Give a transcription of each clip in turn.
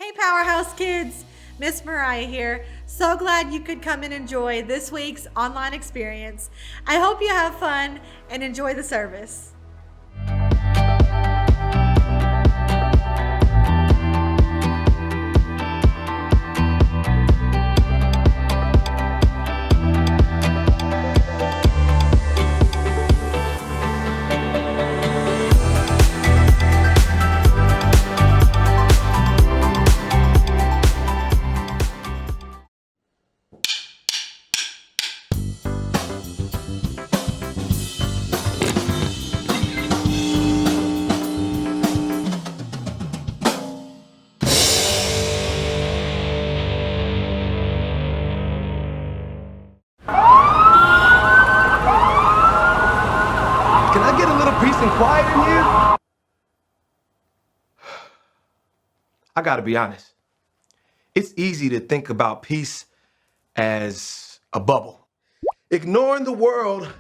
Hey, Powerhouse Kids! Miss Mariah here. So glad you could come and enjoy this week's online experience. I hope you have fun and enjoy the service. Can I get a little peace and quiet in here? I gotta be honest. It's easy to think about peace as a bubble. Ignoring the world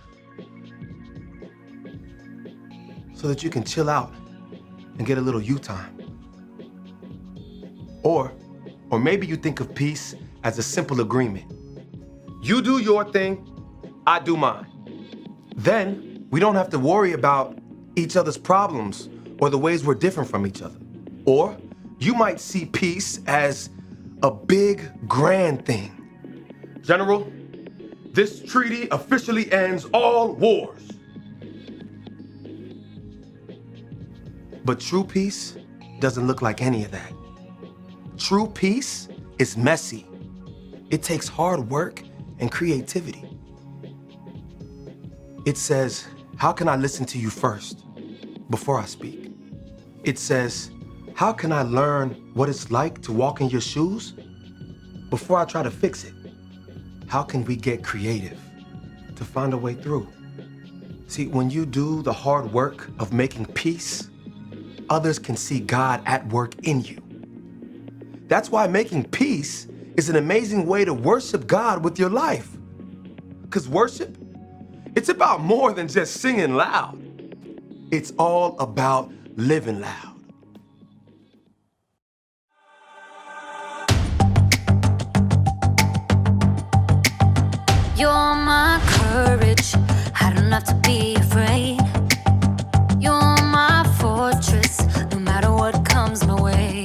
so that you can chill out and get a little you time. Or maybe you think of peace as a simple agreement. You do your thing, I do mine. Then we don't have to worry about each other's problems or the ways we're different from each other. Or you might see peace as a big, grand thing. General, this treaty officially ends all wars. But true peace doesn't look like any of that. True peace is messy. It takes hard work and creativity. It says, how can I listen to you first before I speak? It says, how can I learn what it's like to walk in your shoes before I try to fix it? How can we get creative to find a way through? See, when you do the hard work of making peace, others can see God at work in you. That's why making peace is an amazing way to worship God with your life. Because worship, it's about more than just singing loud. It's all about living loud. You're my courage, I don't have to be afraid. You're my fortress, no matter what comes my way.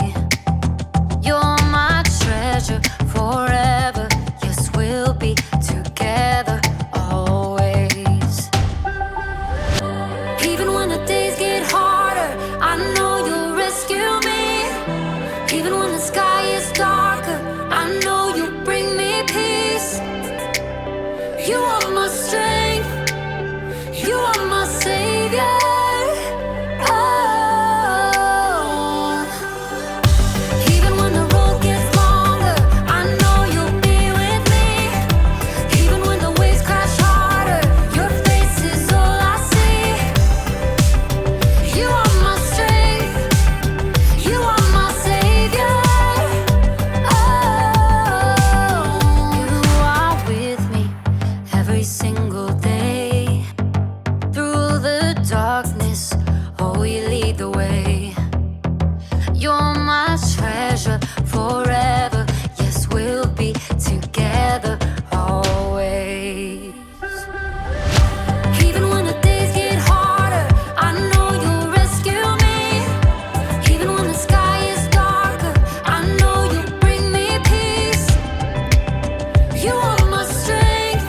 You're my treasure forever, yes, we'll be together always. Even when the days get harder, I know you'll rescue me. Even when the sky is darker, I know you'll bring me peace. You are my strength, you are my savior. Oh. Even when the road gets longer, I know you'll be with me. Even when the waves crash harder, your face is all I see. You are my strength, you are my savior. Oh, you are with me every single day. Through the darkness, oh, you lead the way. You're my treasure forever, yes, we'll be together always. Even when the days get harder, I know you'll rescue me. Even when the sky is darker, I know you'll bring me peace. You are my strength,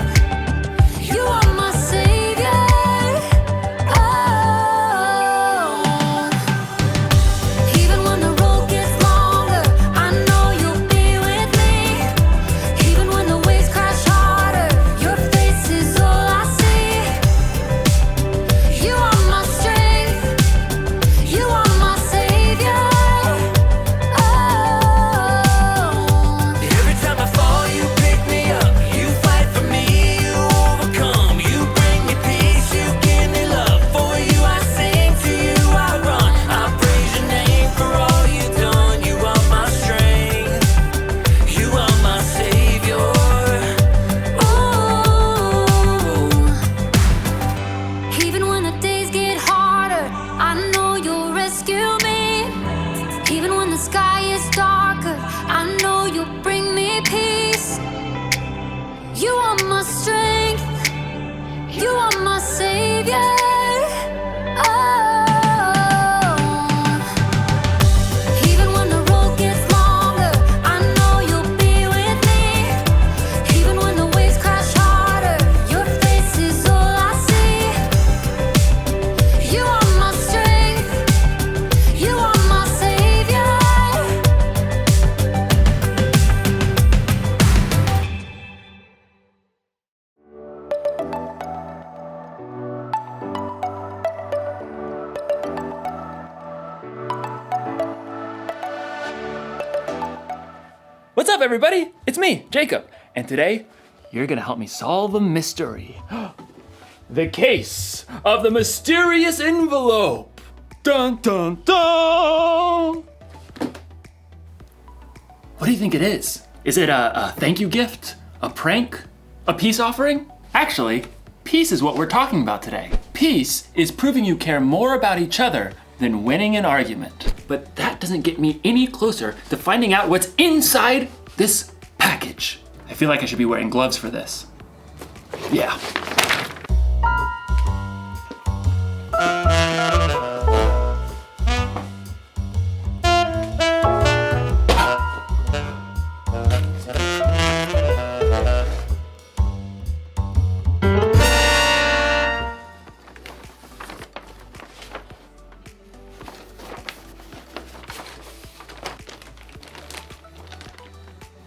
you are my savior. Oh. Even when the road gets longer, I are my strength. You are my savior. Oh, even when the road gets longer, I know you'll be with me. Even when the waves crash harder, your face is all I see. You are my strength. You are my savior. What's up, everybody? It's me, Jacob, and today you're gonna help me solve a mystery. The case of the mysterious envelope. Dun dun dun! What do you think it is? Is it a thank you gift? A prank? A peace offering? Actually, peace is what we're talking about today. Peace is proving you care more about each other than winning an argument. But that doesn't get me any closer to finding out what's inside this package. I feel like I should be wearing gloves for this. Yeah.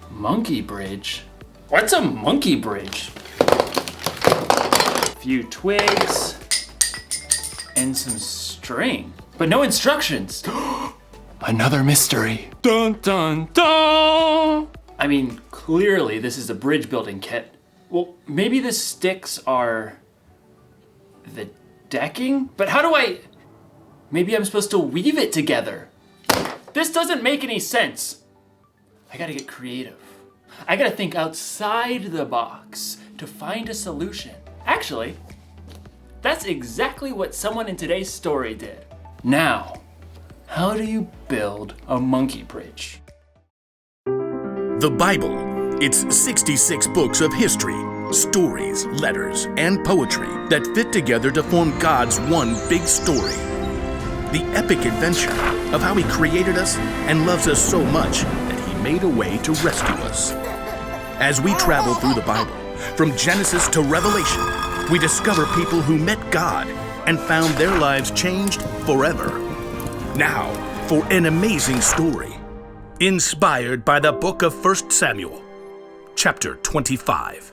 Monkey bridge? What's a monkey bridge? A few twigs and some string, but no instructions. Another mystery. Dun dun dun! I mean, clearly this is a bridge building kit. Well, maybe the sticks are the decking? But how do maybe I'm supposed to weave it together. This doesn't make any sense. I gotta get creative. I gotta think outside the box to find a solution. Actually, that's exactly what someone in today's story did. Now, how do you build a monkey bridge? The Bible. It's 66 books of history, stories, letters, and poetry that fit together to form God's one big story. The epic adventure of how He created us and loves us so much that He made a way to rescue us. As we travel through the Bible, from Genesis to Revelation, we discover people who met God and found their lives changed forever. Now, for an amazing story, inspired by the book of 1 Samuel, chapter 25.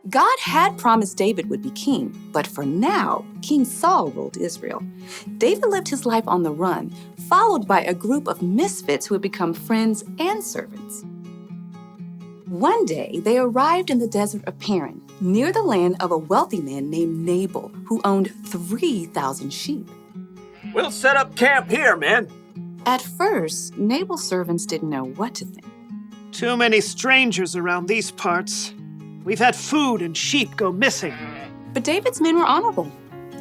God had promised David would be king, but for now, King Saul ruled Israel. David lived his life on the run, followed by a group of misfits who had become friends and servants. One day, they arrived in the desert of Paran, near the land of a wealthy man named Nabal, who owned 3,000 sheep. We'll set up camp here, man. At first, Nabal's servants didn't know what to think. Too many strangers around these parts. We've had food and sheep go missing. But David's men were honorable.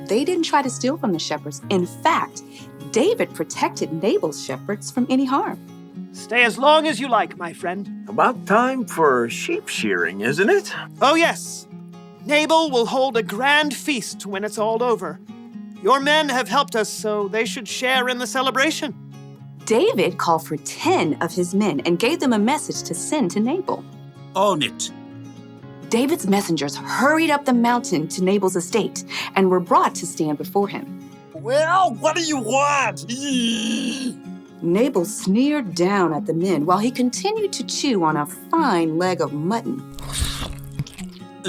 They didn't try to steal from the shepherds. In fact, David protected Nabal's shepherds from any harm. Stay as long as you like, my friend. About time for sheep shearing, isn't it? Oh, yes. Nabal will hold a grand feast when it's all over. Your men have helped us, so they should share in the celebration. David called for 10 of his men and gave them a message to send to Nabal. On it. David's messengers hurried up the mountain to Nabal's estate and were brought to stand before him. Well, what do you want? Nabal sneered down at the men while he continued to chew on a fine leg of mutton.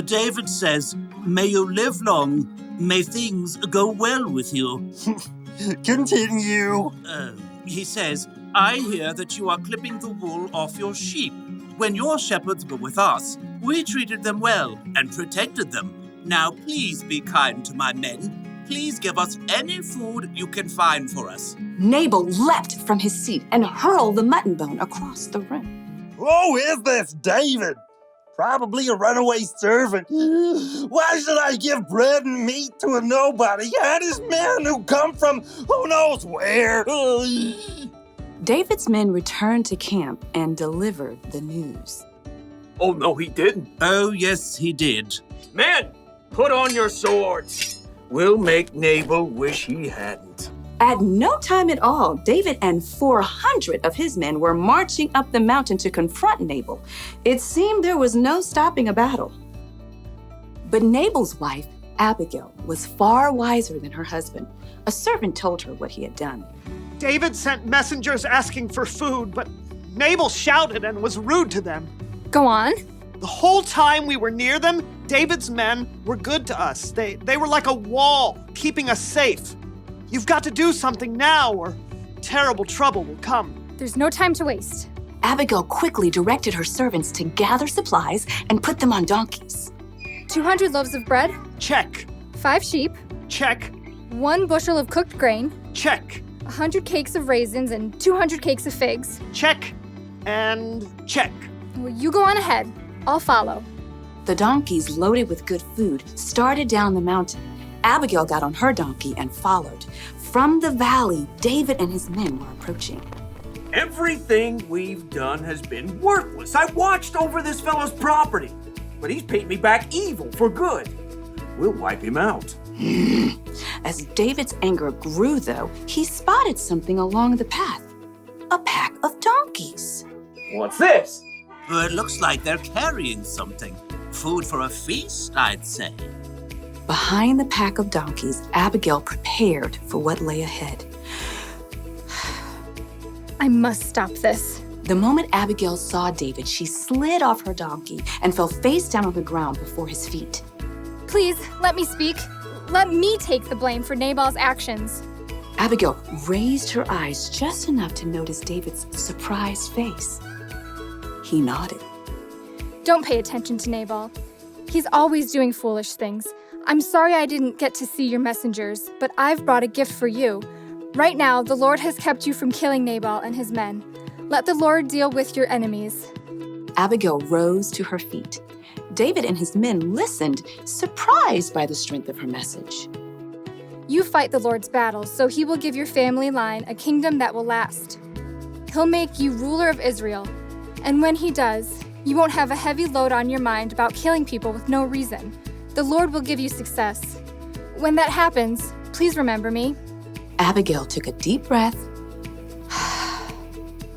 David says, may you live long, may things go well with you. Continue. He says, I hear that you are clipping the wool off your sheep. When your shepherds were with us, we treated them well and protected them. Now please be kind to my men. Please give us any food you can find for us. Nabal leapt from his seat and hurled the mutton bone across the room. Who is this David? Probably a runaway servant. Why should I give bread and meat to a nobody and his men who come from who knows where? David's men returned to camp and delivered the news. Oh, no, he didn't. Oh, yes, he did. Men, put on your swords. We'll make Nabal wish he hadn't. At no time at all, David and 400 of his men were marching up the mountain to confront Nabal. It seemed there was no stopping a battle. But Nabal's wife, Abigail, was far wiser than her husband. A servant told her what he had done. David sent messengers asking for food, but Nabal shouted and was rude to them. Go on. The whole time we were near them, David's men were good to us. They were like a wall, keeping us safe. You've got to do something now, or terrible trouble will come. There's no time to waste. Abigail quickly directed her servants to gather supplies and put them on donkeys. 200 loaves of bread. Check. 5 sheep. Check. 1 bushel of cooked grain. Check. 100 cakes of raisins and 200 cakes of figs. Check. And check. Well, you go on ahead. I'll follow. The donkeys, loaded with good food, started down the mountain. Abigail got on her donkey and followed. From the valley, David and his men were approaching. Everything we've done has been worthless. I watched over this fellow's property, but he's paid me back evil for good. We'll wipe him out. As David's anger grew, though, he spotted something along the path. A pack of donkeys. What's this? Well, it looks like they're carrying something. Food for a feast, I'd say. Behind the pack of donkeys, Abigail prepared for what lay ahead. I must stop this. The moment Abigail saw David, she slid off her donkey and fell face down on the ground before his feet. Please, let me speak. Let me take the blame for Nabal's actions. Abigail raised her eyes just enough to notice David's surprised face. He nodded. Don't pay attention to Nabal. He's always doing foolish things. I'm sorry I didn't get to see your messengers, but I've brought a gift for you. Right now, the Lord has kept you from killing Nabal and his men. Let the Lord deal with your enemies. Abigail rose to her feet. David and his men listened, surprised by the strength of her message. You fight the Lord's battles, so he will give your family line a kingdom that will last. He'll make you ruler of Israel. And when he does, you won't have a heavy load on your mind about killing people with no reason. The Lord will give you success. When that happens, please remember me. Abigail took a deep breath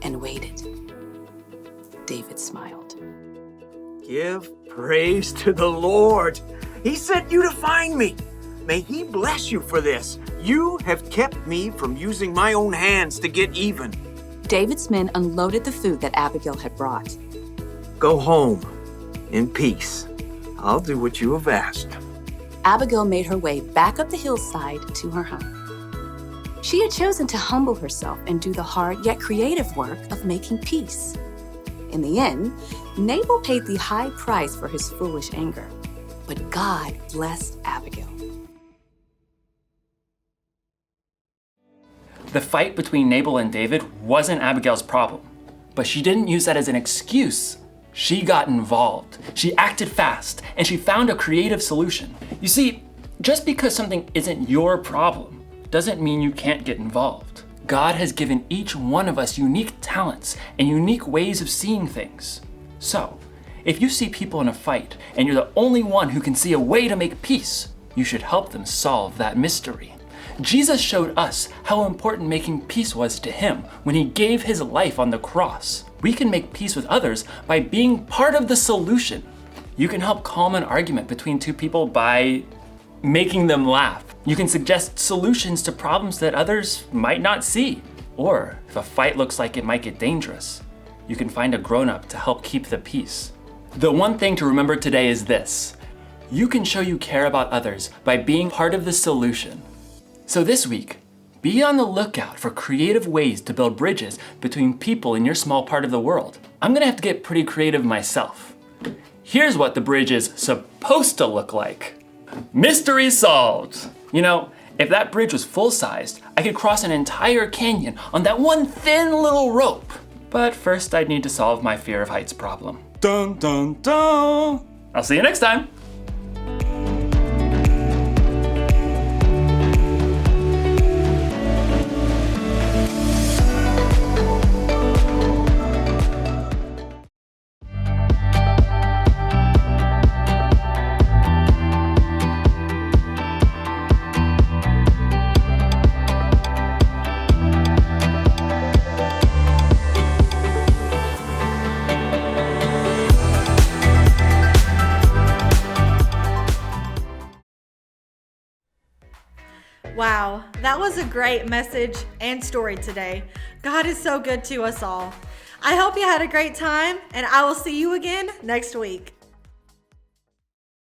and waited. David smiled. Give praise to the Lord. He sent you to find me. May he bless you for this. You have kept me from using my own hands to get even. David's men unloaded the food that Abigail had brought. Go home in peace. I'll do what you have asked. Abigail made her way back up the hillside to her home. She had chosen to humble herself and do the hard yet creative work of making peace. In the end, Nabal paid the high price for his foolish anger, but God blessed Abigail. The fight between Nabal and David wasn't Abigail's problem, but she didn't use that as an excuse. She got involved. She acted fast, and she found a creative solution. You see, just because something isn't your problem doesn't mean you can't get involved. God has given each one of us unique talents and unique ways of seeing things. So, if you see people in a fight and you're the only one who can see a way to make peace, you should help them solve that mystery. Jesus showed us how important making peace was to him when he gave his life on the cross. We can make peace with others by being part of the solution. You can help calm an argument between two people by making them laugh. You can suggest solutions to problems that others might not see. Or if a fight looks like it might get dangerous, you can find a grown-up to help keep the peace. The one thing to remember today is this: you can show you care about others by being part of the solution. So this week, be on the lookout for creative ways to build bridges between people in your small part of the world. I'm gonna have to get pretty creative myself. Here's what the bridge is supposed to look like. Mystery solved! You know, if that bridge was full-sized, I could cross an entire canyon on that one thin little rope. But first I'd need to solve my fear of heights problem. Dun dun dun! I'll see you next time! Wow, that was a great message and story today. God is so good to us all. I hope you had a great time, and I will see you again next week.